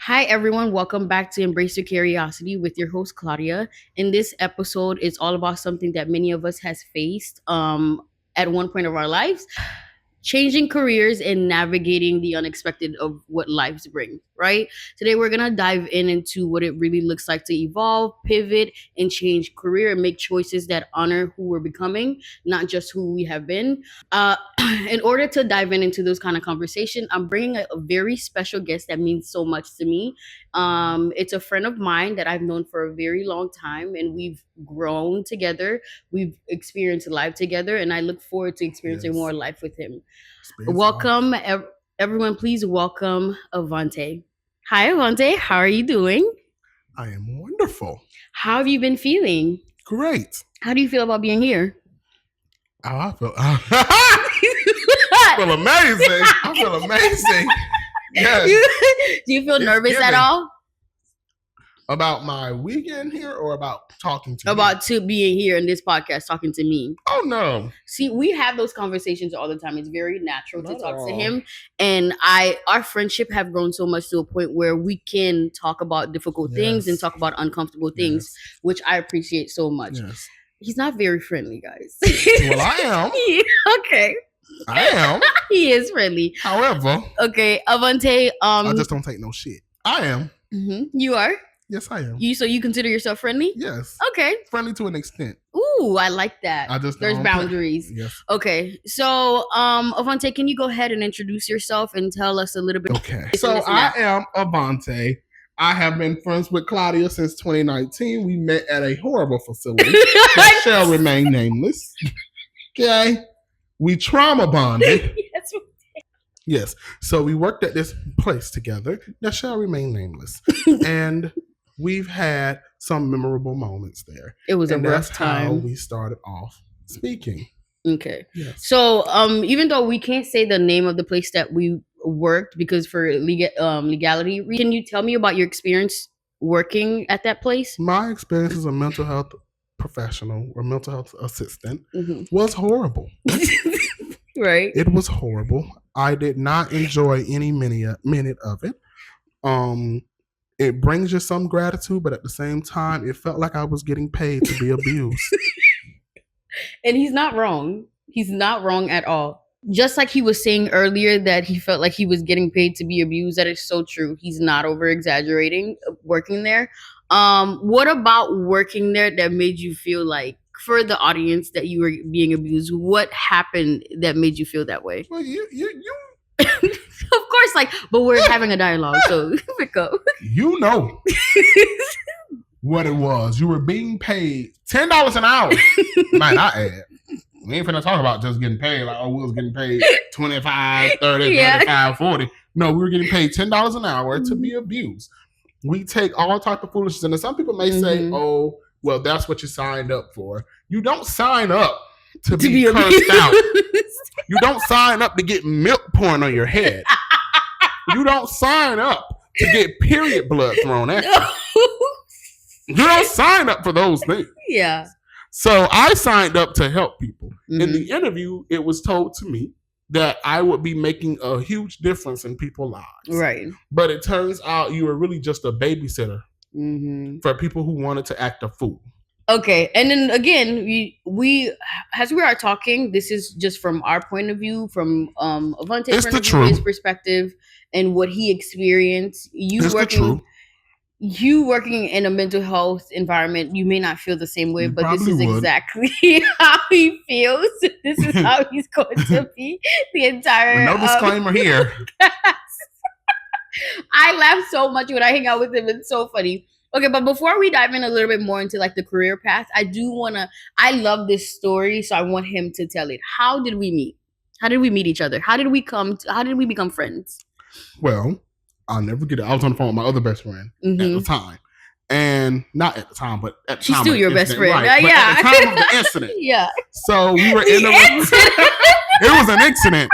Hi, everyone. Welcome back to Embrace Your Curiosity with your host, Claudia. In this episode, it's all about something that many of us has faced at one point of our lives, changing careers and navigating the unexpected of what lives bring, right? Today, we're going to dive into what it really looks like to evolve, pivot, and change career and make choices that honor who we're becoming, not just who we have been. Uh, in order to dive into those kind of conversation, I'm bringing a very special guest that means so much to me. It's a friend of mine that I've known for a very long time, and we've grown together. We've experienced life together, and I look forward to experiencing more life with him. Welcome, everyone. Please welcome Avante. Hi, Avante. How are you doing? I am wonderful. How have you been feeling? Great. How do you feel about being here? Oh, I feel amazing. I feel amazing. Yes. Do you feel nervous at all? About my weekend here or about talking to being here in this podcast talking to me? Oh, no. See, we have those conversations all the time. It's very natural to talk to him. And our friendship have grown so much to a point where we can talk about difficult things and talk about uncomfortable things, which I appreciate so much. Yes. He's not very friendly, guys. Well, I am. Okay. I am. He is friendly. However. Okay, Avante. I just don't take no shit. I am. Mm-hmm. You are? Yes, I am. So you consider yourself friendly? Yes. Okay. Friendly to an extent. Ooh, I like that. There's boundaries. Yes. Okay. So, Avante, can you go ahead and introduce yourself and tell us a little bit? Okay. So I am Avante. I have been friends with Claudia since 2019. We met at a horrible facility that shall remain nameless. Okay. We trauma bonded. Yes. Yes. So we worked at this place together that shall remain nameless. And we've had some memorable moments there. It was a rough time. How we started off speaking. Okay. Yes. So even though we can't say the name of the place that we worked because for legality, can you tell me about your experience working at that place? My experience as a mental health professional or mental health assistant was horrible. Right. It was horrible. I did not enjoy any minute of it. It brings you some gratitude, but at the same time, it felt like I was getting paid to be abused. And he's not wrong. He's not wrong at all. Just like he was saying earlier that he felt like he was getting paid to be abused, that is so true. He's not over exaggerating working there. What about working there that made you feel like, for the audience, that you were being abused? What happened that made you feel that way? Well, you of course, but we're having a dialogue, so pick up. You know what it was. You were being paid $10 an hour. Might I add. We ain't finna talk about just getting paid like, we was getting paid 25, 30, 35, 40. No, we were getting paid $10 an hour to be abused. We take all type of foolishness. And some people may say, oh, well, that's what you signed up for. You don't sign up to be cursed out. You don't sign up to get milk poured on your head. You don't sign up to get period blood thrown at you. You don't sign up for those things. Yeah. So I signed up to help people. In the interview, it was told to me that I would be making a huge difference in people's lives. Right. But it turns out you were really just a babysitter for people who wanted to act a fool. Okay, and then again, we as we are talking, this is just from our point of view, from Avante's his perspective, and what he experienced. You working in a mental health environment, you may not feel the same way, but this is exactly how he feels. This is how he's going to be the entire. No disclaimer here. I laugh so much when I hang out with him. It's so funny. Okay, but before we dive in a little bit more into the career path, I love this story, so I want him to tell it. How did we meet? How did we meet each other? How did we become friends? Well, I'll never get it. I was on the phone with my other best friend at the time. And not at the time, but at the She's time. She's still your best friend. Right. Yeah. At the time of the incident. Yeah. So we were in it was an incident.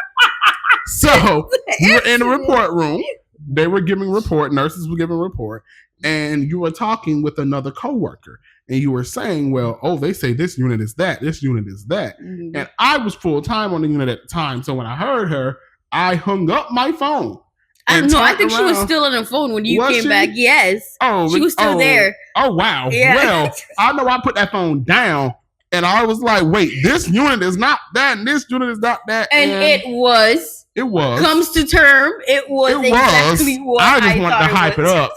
So we were in the report room. They were giving report. Nurses were giving report. And you were talking with another coworker. And you were saying, well, they say this unit is that. This unit is that. Mm-hmm. And I was full time on the unit at the time. So when I heard her, I hung up my phone. I don't know. I turned think she was around. still on the phone when you Was came she? back. Yes. Oh, She was still there. Oh, wow. Yeah. Well, I know I put that phone down, and I was like, wait, this unit is not that, and this unit is not that. And it was. It was. Comes to term, it was exactly what I just wanted to hype it up.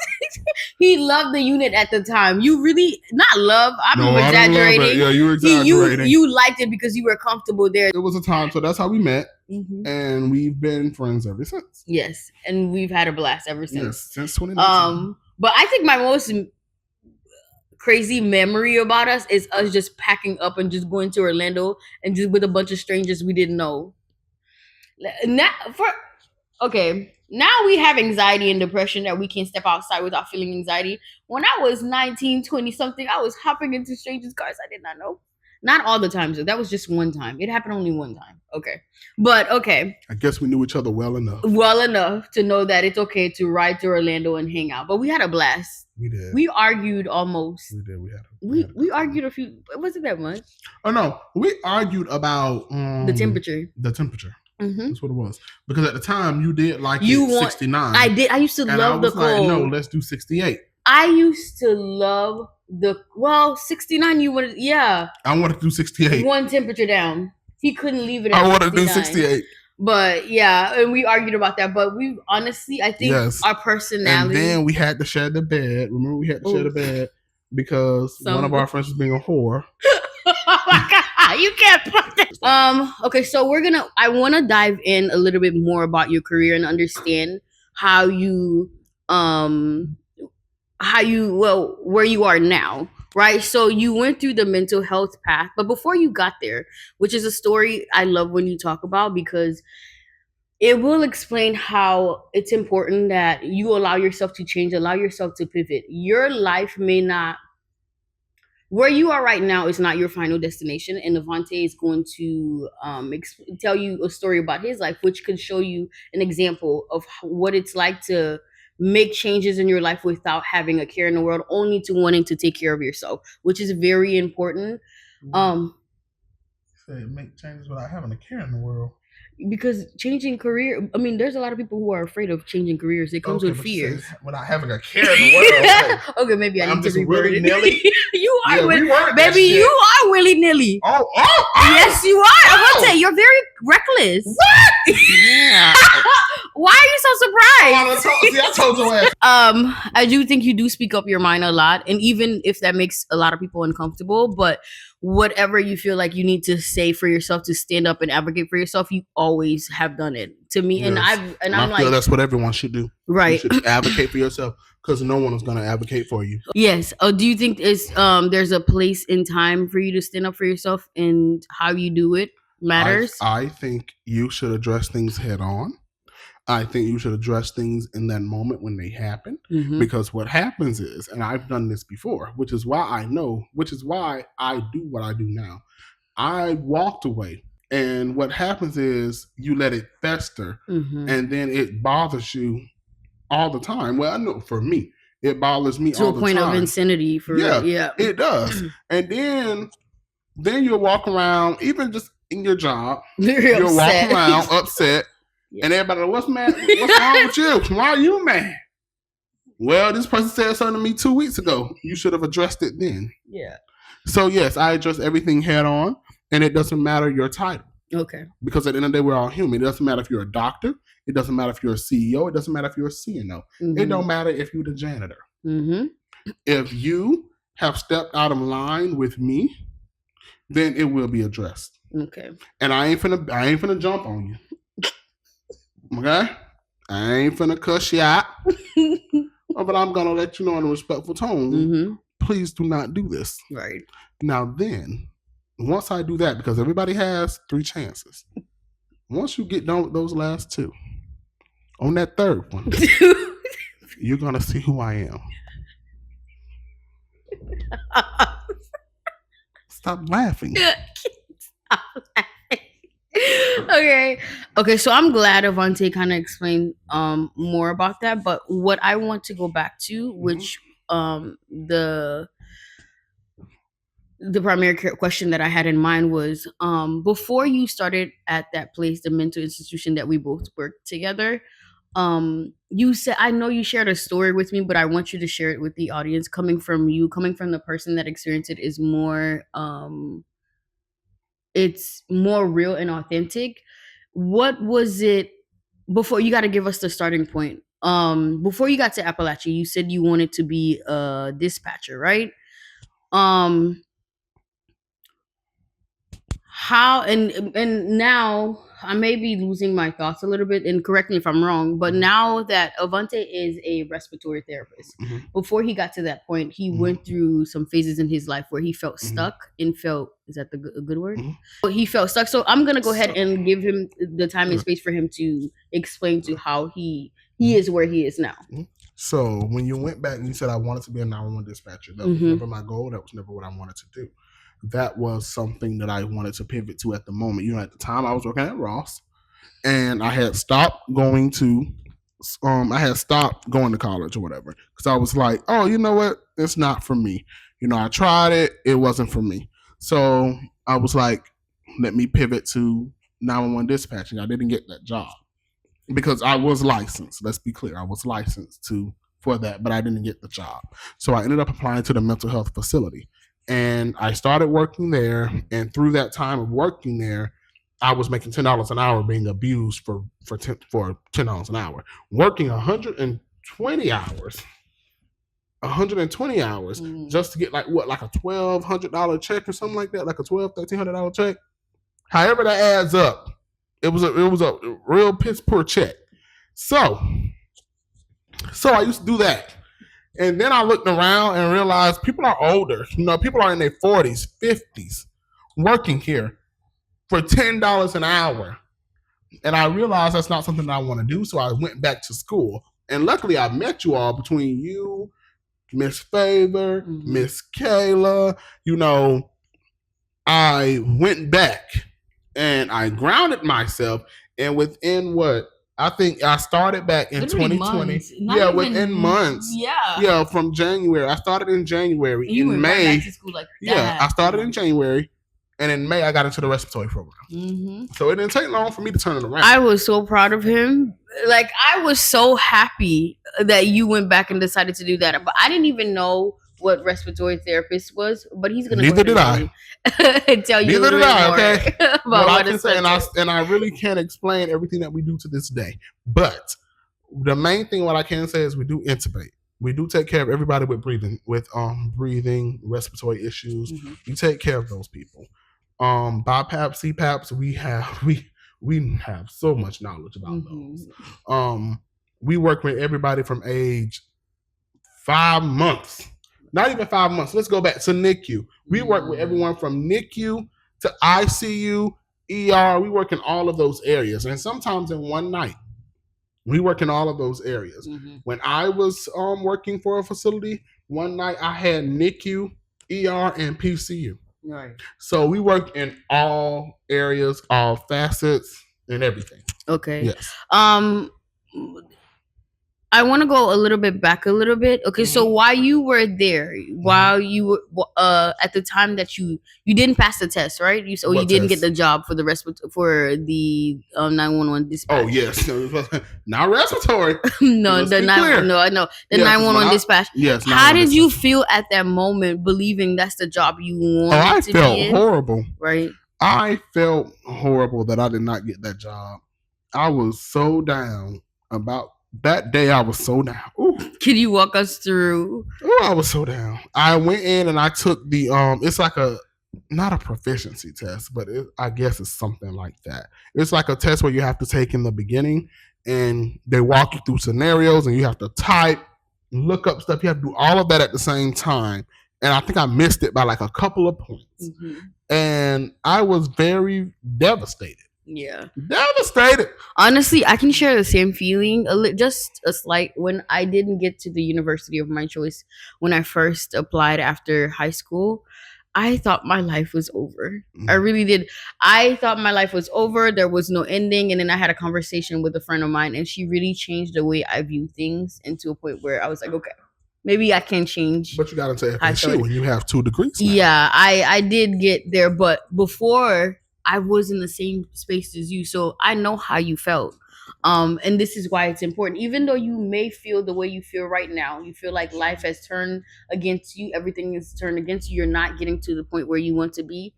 He loved the unit at the time. You really, not love, I'm No, exaggerating. I didn't love it. Yeah, you were exaggerating. You liked it because you were comfortable there. It was a time, so that's how we met. Mm-hmm. And we've been friends ever since. Yes, and we've had a blast ever since. Yes, since 2019. But I think my most crazy memory about us is us just packing up and just going to Orlando and just with a bunch of strangers we didn't know. Now we have anxiety and depression that we can't step outside without feeling anxiety. When I was 19, 20 something, I was hopping into strangers' cars I did not know. Not all the times, though. That was just one time. It happened only one time. Okay. But okay. I guess we knew each other well enough. Well enough to know that it's okay to ride to Orlando and hang out. But we had a blast. We did. We argued almost. We did. We argued a few. It wasn't that much. Oh, no. We argued about the temperature. The temperature. Mm-hmm. That's what it was. Because at the time you did like 69. I did. I used to love the cold. No, let's do 68. I used to love 69. You wanted, yeah. I wanted to do 68. One temperature down. He couldn't leave it at I wanted to do 68. But yeah, and we argued about that. But we honestly, I think our personality. And then we had to share the bed. Remember, we had to share the bed because one of our friends was being a whore. Oh my God, you can't put that. Okay, so I want to dive in a little bit more about your career and understand how you where you are now, right? So you went through the mental health path, but before you got there, which is a story I love when you talk about because it will explain how it's important that you allow yourself to change, allow yourself to pivot. Your life may not, where you are right now is not your final destination. And Avante is going to tell you a story about his life, which could show you an example of what it's like to make changes in your life without having a care in the world, only to wanting to take care of yourself, which is very important. Make changes without having a care in the world. Because changing career, I mean, there's a lot of people who are afraid of changing careers. It comes with fear. Without having a care in the world. Okay, maybe I need to reword it. Willy-nilly. You are baby. You are willy-nilly. Oh. Yes, you are. Avante, you're very reckless. What? Yeah. Why are you so surprised? I told you ass. I do think you do speak up your mind a lot, and even if that makes a lot of people uncomfortable, but whatever you feel like you need to say for yourself to stand up and advocate for yourself, you always have done it to me. Yes. And I feel that's what everyone should do. Right. You should advocate for yourself because no one is going to advocate for you. Yes. Do you think there's a place in time for you to stand up for yourself and how you do it matters? I think you should address things head on. I think you should address things in that moment when they happen, because what happens is, and I've done this before, which is why I do what I do now. I walked away, and what happens is you let it fester, and then it bothers you all the time. Well, I know for me, it bothers me all the time. To a point of insanity for yeah, it does. And then you'll walk around, even just in your job, you'll walk around upset. Yeah. And everybody, what's wrong with you? Why are you mad? Well, this person said something to me 2 weeks ago. You should have addressed it then. Yeah. So yes, I address everything head on, and it doesn't matter your title. Okay. Because at the end of the day, we're all human. It doesn't matter if you're a doctor. It doesn't matter if you're a CEO. It doesn't matter if you're a CNO. It don't matter if you're the janitor. If you have stepped out of line with me, then it will be addressed. Okay. And I ain't finna jump on you. Okay? I ain't finna cuss you out. But I'm gonna let you know in a respectful tone. Please do not do this. Right. Now then, once I do that, because everybody has 3 chances. Once you get done with those last 2, on that third one, you're gonna see who I am. Stop laughing. Stop laughing. Okay, so I'm glad Avante kind of explained more about that, but what I want to go back to, which the primary question that I had in mind was before you started at that place, the mental institution that we both worked together, You said, I know you shared a story with me, but I want you to share it with the audience. Coming from you, coming from the person that experienced it, is more it's more real and authentic. What was it before? You got to give us the starting point. Before you got to Appalachia, you said you wanted to be a dispatcher, right? um how and now I may be losing my thoughts a little bit, and correct me if I'm wrong, but now that Avante is a respiratory therapist, before he got to that point, he went through some phases in his life where he felt stuck and felt, is that the a good word? He felt stuck. So I'm gonna go ahead and give him the time and space for him to explain to how he is where he is now. So when you went back and you said I wanted to be a 911 dispatcher, that was never my goal. That was never what I wanted to do. That was something that I wanted to pivot to at the moment. You know, at the time I was working at Ross, and I had stopped going to college or whatever, because I was like, oh, you know what? It's not for me. You know, I tried it. It wasn't for me. So I was like, let me pivot to 911 dispatching. I didn't get that job because I was licensed. Let's be clear. I was licensed for that, but I didn't get the job. So I ended up applying to the mental health facility. And I started working there. And through that time of working there, I was making $10 an hour being abused for $10 an hour. Working 120 hours. 120 hours just to get like a $1,200 check or something like that, like a $1,200-$1,300 check. However that adds up, it was a real piss poor check. So I used to do that. And then I looked around and realized people are older. You know, people are in their 40s, 50s, working here for $10 an hour. And I realized that's not something that I want to do. So I went back to school. And luckily I met you all, between you, Miss Favor, Miss Kayla. You know, I went back and I grounded myself. And within I think I started back in 2020. Yeah, within months. Yeah, from January. I started in January. You in went right May. back to school like that. Yeah, I started in January. And in May, I got into the respiratory program. So it didn't take long for me to turn it around. I was so proud of him. Like, I was so happy that you went back and decided to do that. But I didn't even know what respiratory therapist was. But he's gonna. Neither did I. Tell you. Neither did I. Okay. About what I can say, and I really can't explain everything that we do to this day. But the main thing, what I can say, is we do intubate. We do take care of everybody with breathing, respiratory issues. We take care of those people. BiPAP, CPAPs, we have so much knowledge about those. We work with everybody from age 5 months, not even 5 months. Let's go back to NICU. We work with everyone from NICU to ICU, ER. We work in all of those areas, and sometimes in one night. We work in all of those areas. When I was working for a facility, one night I had NICU, ER, and PCU. Right. So we work in all areas, all facets, and everything. Okay. Yes. I want to go a little bit back a little bit. Okay, so while you were there, while you were at the time that you didn't pass the test, right? You didn't get the job for the 911 dispatch. Oh yes, not respiratory. No, the 911 dispatch. Yes. How did you feel at that moment, believing that's the job you wanted to be in? I felt horrible. Right. I felt horrible that I did not get that job. I was so down about. That day I was so down. Ooh. Can you walk us through? Oh, I was so down. I went in and I took the it's like not a proficiency test, but I guess it's something like that. It's like a test where you have to take in the beginning, and they walk you through scenarios, and you have to type, look up stuff. You have to do all of that at the same time. And I think I missed it by like a couple of points. And I was very devastated. Yeah. Devastated. Honestly, I can share the same feeling. Just a slight. When I didn't get to the university of my choice when I first applied after high school, I thought my life was over. I really did. I thought my life was over. There was no ending. And then I had a conversation with a friend of mine, and she really changed the way I view things, into a point where I was like, okay, maybe I can change. But you got to take FSU when you have 2 degrees now. Yeah, I did get there. But before, I was in the same space as you, so I know how you felt. And this is why it's important. Even though you may feel the way you feel right now, you feel like life has turned against you, everything is turned against you, you're not getting to the point where you want to be.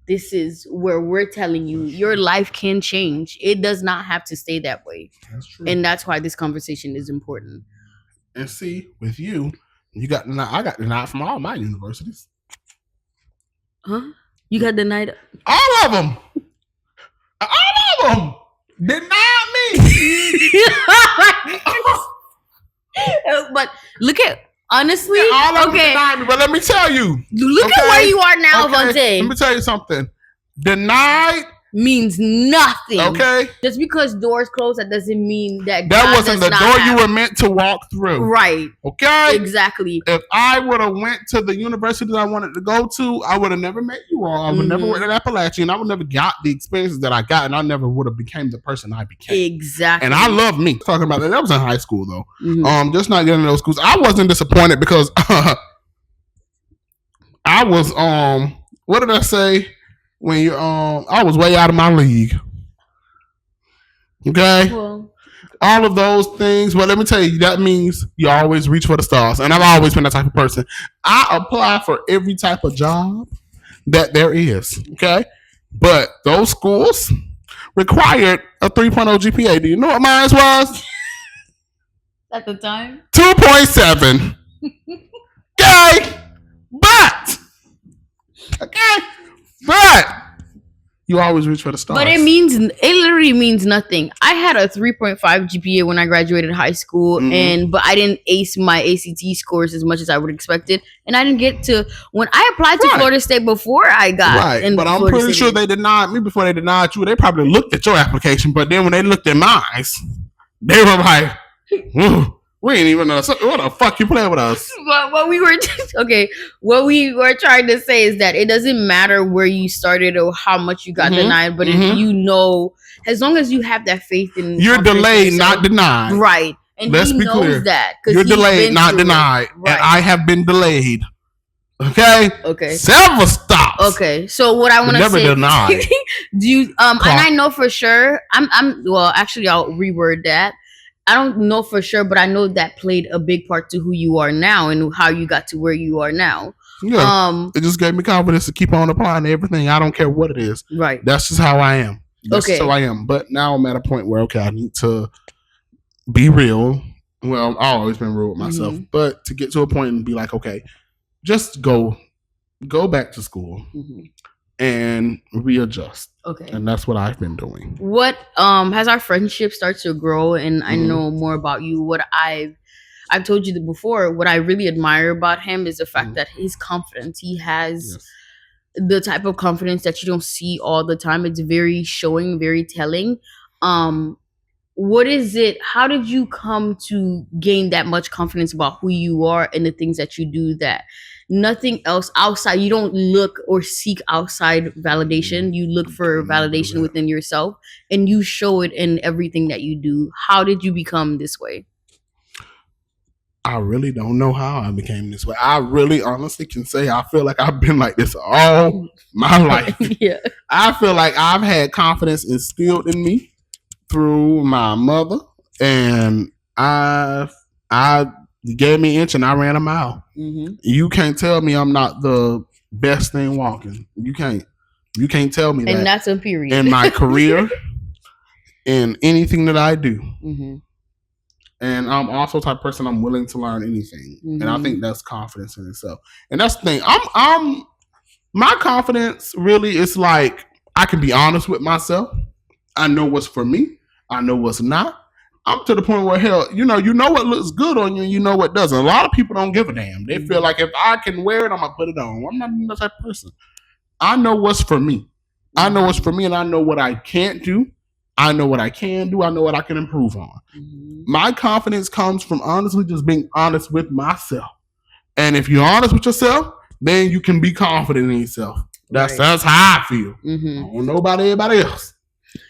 This is where we're telling you your life can change. It does not have to stay that way. That's true. And that's why this conversation is important. And see, with you, I got denied from all my universities. Huh? You got denied? All of them. All of them denied me. But look at, honestly, all of them okay. denied me. But let me tell you. Look at where you are now, Vontae. Let me tell you something. Denied means nothing. Okay. Just because doors closed, that doesn't mean that that wasn't the door you were meant to walk through. Right. Okay. Exactly. If I would have went to the university that I wanted to go to, I would have never met you all. I would never worked at Appalachian. I would never got the experiences that I got, and I never would have became the person I became. Exactly. And I love me. Talking about that. That was in high school though. Just not getting those schools. I wasn't disappointed because I was what did I say? When you I was way out of my league. Okay. Well, all of those things. Well, let me tell you, that means you always reach for the stars. And I've always been that type of person. I apply for every type of job that there is. Okay. But those schools required a 3.0 GPA. Do you know what mine was? At the time? 2.7. Okay. But you always reach for the stars. But it literally means nothing. I had a 3.5 GPA when I graduated high school, but I didn't ace my ACT scores as much as I would expected, and I didn't get to when I applied to Florida State before I got. But I'm pretty sure they denied me before they denied you. They probably looked at your application, but then when they looked at mine, they were like, we ain't even know what the fuck you playing with us. But what we were trying to say is that it doesn't matter where you started or how much you got denied, but if you know, as long as you have that faith in you're delayed, not denied. Right. And let's be clear. That you're delayed, not denied. Right. And I have been delayed. Okay. Several stops. Okay. So what I want to say, denied. Do you and I know for sure. Well, actually, I'll reword that. I don't know for sure, but I know that played a big part to who you are now and how you got to where you are now. Yeah, it just gave me confidence to keep on applying to everything. I don't care what it is. Right. That's just how I am. That's just how I am. But now I'm at a point where, I need to be real. Well, I've always been real with myself. But to get to a point and be like, okay, just go back to school and readjust. Okay. And that's what I've been doing. What has our friendship started to grow and I know more about you. What I've told you before, what I really admire about him is the fact that his confidence. He has the type of confidence that you don't see all the time. It's very showing, very telling. What is it? How did you come to gain that much confidence about who you are and the things that you do that nothing else outside, you don't look or seek outside validation, you look for validation within yourself, and you show it in everything that you do? How did you become this way? I really don't know how I became this way. I really honestly can say I feel like I've been like this all my life. Yeah. I feel like I've had confidence instilled in me through my mother, and I gave me an inch and I ran a mile. You can't tell me I'm not the best thing walking. You can't tell me that. And that's a period. In my career, in anything that I do. And I'm also the type of person, I'm willing to learn anything. And I think that's confidence in itself. And that's the thing. My confidence really is like, I can be honest with myself. I know what's for me. I know what's not. I'm to the point where, hell, you know what looks good on you and you know what doesn't. A lot of people don't give a damn. They feel like if I can wear it, I'm going to put it on. I'm not that type of person. I know what's for me. I know what's for me, and I know what I can't do. I know what I can do. I know what I can improve on. My confidence comes from honestly just being honest with myself. And if you're honest with yourself, then you can be confident in yourself. That's how I feel. I don't know about everybody else.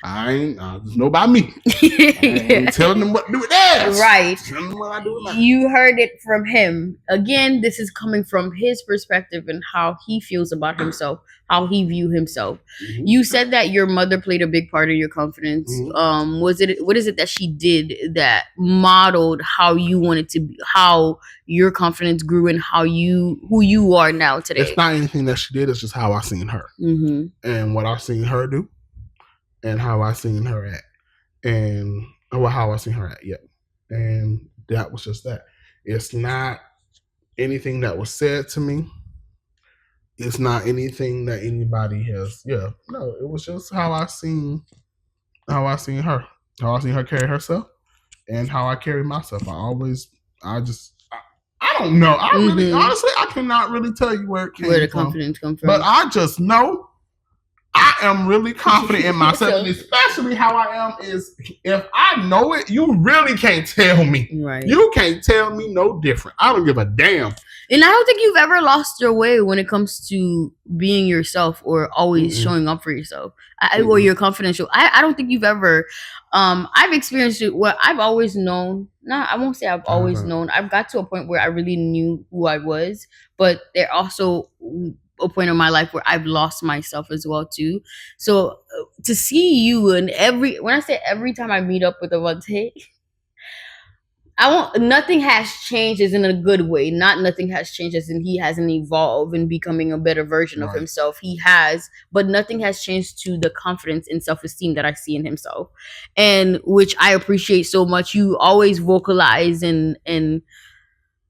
I ain't just know about me. I ain't telling them what to do with that. Right. Telling them what I do with mine. You heard it from him. Again, this is coming from his perspective and how he feels about himself, how he view himself. Mhm. You said that your mother played a big part of your confidence. Mhm. What is it that she did that modeled how you wanted to be, how your confidence grew and who you are now today? It's not anything that she did, it's just how I seen her. Mm-hmm. And what I seen her do and how I seen her act. And how I seen her act, yeah. And that was just that. It's not anything that was said to me. It's not anything that anybody has. Yeah, no. It was just how I seen her, how I seen her carry herself, and how I carry myself. I don't know. I really, honestly, I cannot really tell you where it came Where the from. confidence come from. But I just know I am really confident in myself, and especially how I am is if I know it, you really can't tell me. Right. You can't tell me no different. I don't give a damn. And I don't think you've ever lost your way when it comes to being yourself or always showing up for yourself. Or your confidential. I don't think you've ever. I've experienced it where I've always known. No, I won't say I've always known. I've got to a point where I really knew who I was, but there also a point in my life where I've lost myself as well too. So to see you and when I say every time I meet up with Avante, nothing has changed as in a good way. Not nothing has changed as in he hasn't evolved and becoming a better version of himself. He has, but nothing has changed to the confidence and self-esteem that I see in himself. And which I appreciate so much. You always vocalize and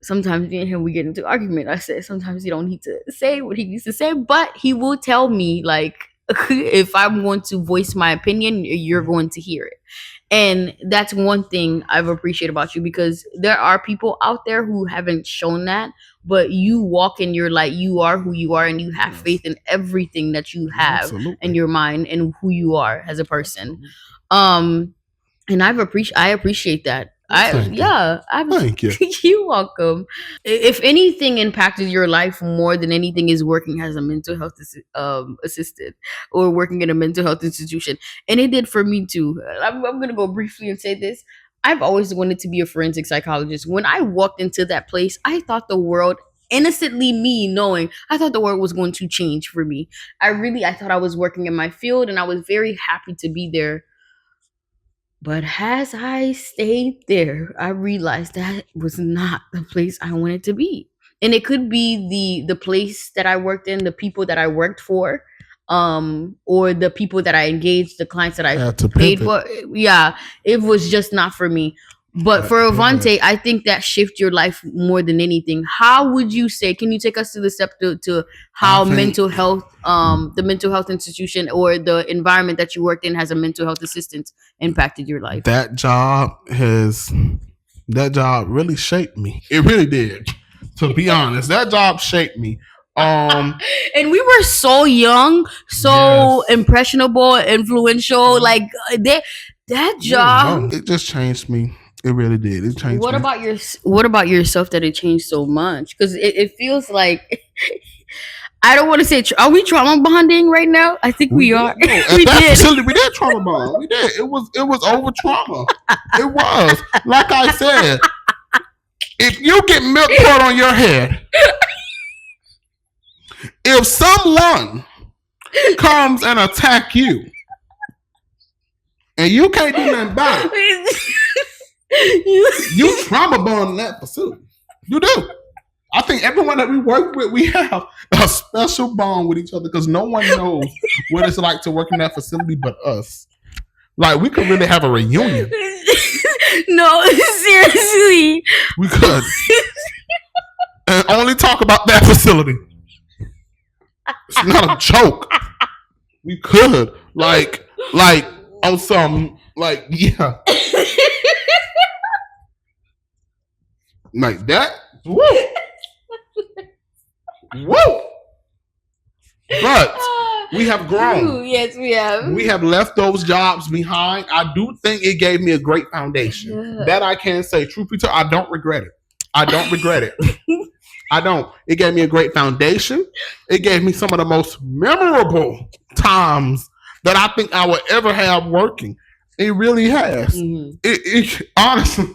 sometimes me and him we get into argument. I said sometimes he don't need to say what he needs to say, but he will tell me like if I'm going to voice my opinion, you're going to hear it. And that's one thing I've appreciated about you, because there are people out there who haven't shown that, but you walk in your light. You are who you are, and you have faith in everything that you have in your mind and who you are as a person. And I appreciate that. Thank you. You're welcome. If anything impacted your life more than anything is working as a mental health assistant or working in a mental health institution, and it did for me too. I'm gonna go briefly and say this. I've always wanted to be a forensic psychologist. When I walked into that place, I thought the world, innocently me knowing, I thought the world was going to change for me. I thought I was working in my field, and I was very happy to be there. But as I stayed there, I realized that was not the place I wanted to be. And it could be the place that I worked in, the people that I worked for, or the people that I engaged, the clients that I paid for. Yeah, it was just not for me. But for Avante, I think that shift your life more than anything. How would you say? Can you take us to the step to how mental health, the mental health institution or the environment that you worked in as a mental health assistant impacted your life? That job really shaped me. It really did. To be honest, that job shaped me. And we were so young, so impressionable, influential. Like that job, it just changed me. It really did. It changed. What about yourself that it changed so much? Because it feels like I don't want to say. Are we trauma bonding right now? I think we are. No, we did trauma bond. We did. It was over trauma. It was, like I said, if you get milk poured on your head, if someone comes and attack you, and you can't do nothing about it, you trauma bond in that facility. You do. I think everyone that we work with, we have a special bond with each other because no one knows what it's like to work in that facility but us. Like, we could really have a reunion. No, seriously. We could. And only talk about that facility. It's not a joke. We could. Like on some, like, yeah. Like that. Woo. Woo. But we have grown. Yes, we have. We have left those jobs behind. I do think it gave me a great foundation. That I can say. Truth be told, I don't regret it. I don't. It gave me a great foundation. It gave me some of the most memorable times that I think I would ever have working. It really has. It honestly,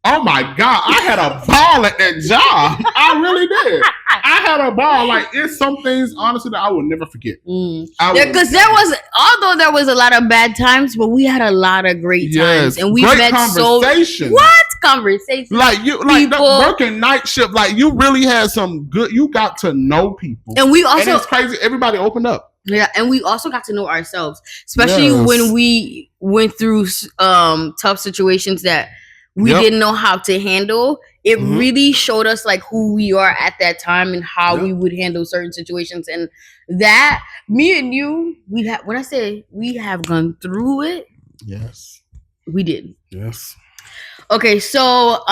oh my God, I had a ball at that job. I really did. I had a ball. Like, it's some things, honestly, that I will never forget. Because there was, although there was a lot of bad times, but we had a lot of great times, and we met conversation. What conversation? Like you, like working night shift. Like, you really had some good. You got to know people, and we also, and it's crazy. Everybody opened up. Yeah, and we also got to know ourselves, especially when we went through tough situations that we didn't know how to handle. It really showed us like who we are at that time and how we would handle certain situations. And that, me and you, we have, when I say we have gone through it, yes, we did. Yes. Okay, so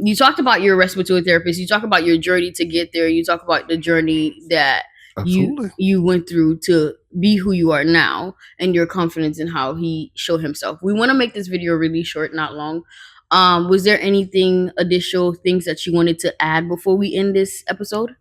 you talked about your respiratory therapist. You talk about your journey to get there. You talk about the journey that you went through to be who you are now, and your confidence in how he showed himself. We want to make this video really short, not long. Was there anything additional things that you wanted to add before we end this episode?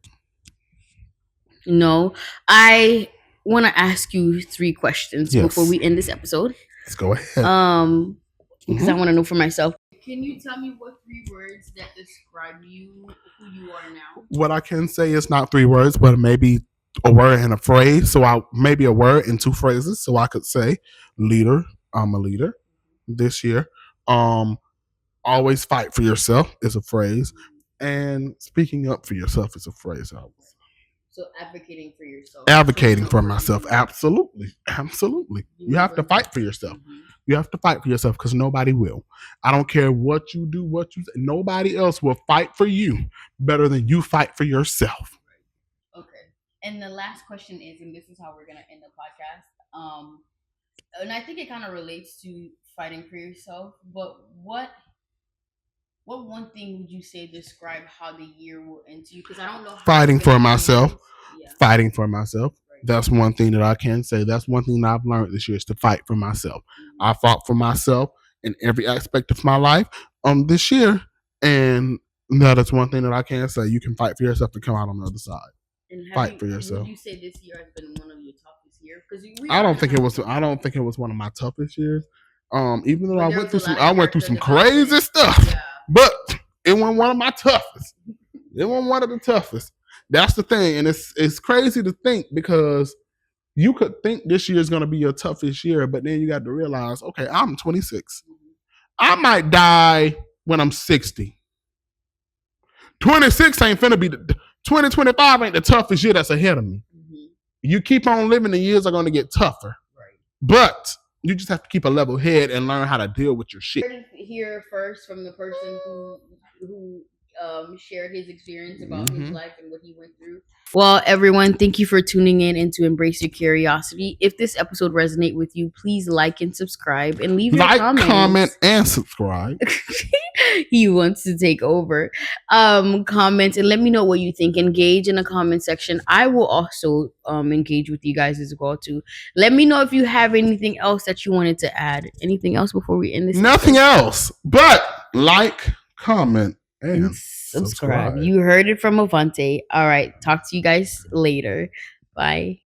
No. I want to ask you 3 questions before we end this episode. Let's go ahead. Because I want to know for myself. Can you tell me what 3 words that describe you, who you are now? What I can say is not 3 words, but maybe a word and a phrase. So maybe a word and 2 phrases. So I could say leader. I'm a leader this year. Always fight for yourself is a phrase. And speaking up for yourself is a phrase. So advocating for yourself. Advocating for myself. Absolutely. Absolutely. You have to fight for yourself. You have to fight for yourself because nobody will. I don't care what you do, what you say. Nobody else will fight for you better than you fight for yourself. Okay. And the last question is, and this is how we're going to end the podcast. And I think it kind of relates to fighting for yourself, but what one thing would you say describe how the year will end to you? Because I don't know how fighting for myself. Yeah. Fighting for myself. Right. That's one thing that I can say. That's one thing that I've learned this year is to fight for myself. I fought for myself in every aspect of my life this year. And that is one thing that I can say. You can fight for yourself and come out on the other side. And fight for yourself. Would you say this year has been one of your toughest years? Because I don't think it was one of my toughest years. Even though I went through some crazy stuff. Yeah. But it wasn't one of my toughest. It wasn't one of the toughest. That's the thing. And it's crazy to think because you could think this year is going to be your toughest year, but then you got to realize, okay, I'm 26. I might die when I'm 60. 26 ain't finna be 2025 ain't the toughest year that's ahead of me. You keep on living, the years are going to get tougher. Right. But you just have to keep a level head and learn how to deal with your shit. Hear first from the person who shared his experience about his life and what he went through. Well, everyone, thank you for tuning in and to Embrace Your Curiosity. If this episode resonates with you, please like and subscribe and leave your comments. Comment, and subscribe. He wants to take over. Comment and let me know what you think. Engage in the comment section. I will also engage with you guys as well too. Let me know if you have anything else that you wanted to add. Anything else before we end this? Nothing else, but like, comment, and subscribe. You heard it from Avante. All right. Talk to you guys later. Bye.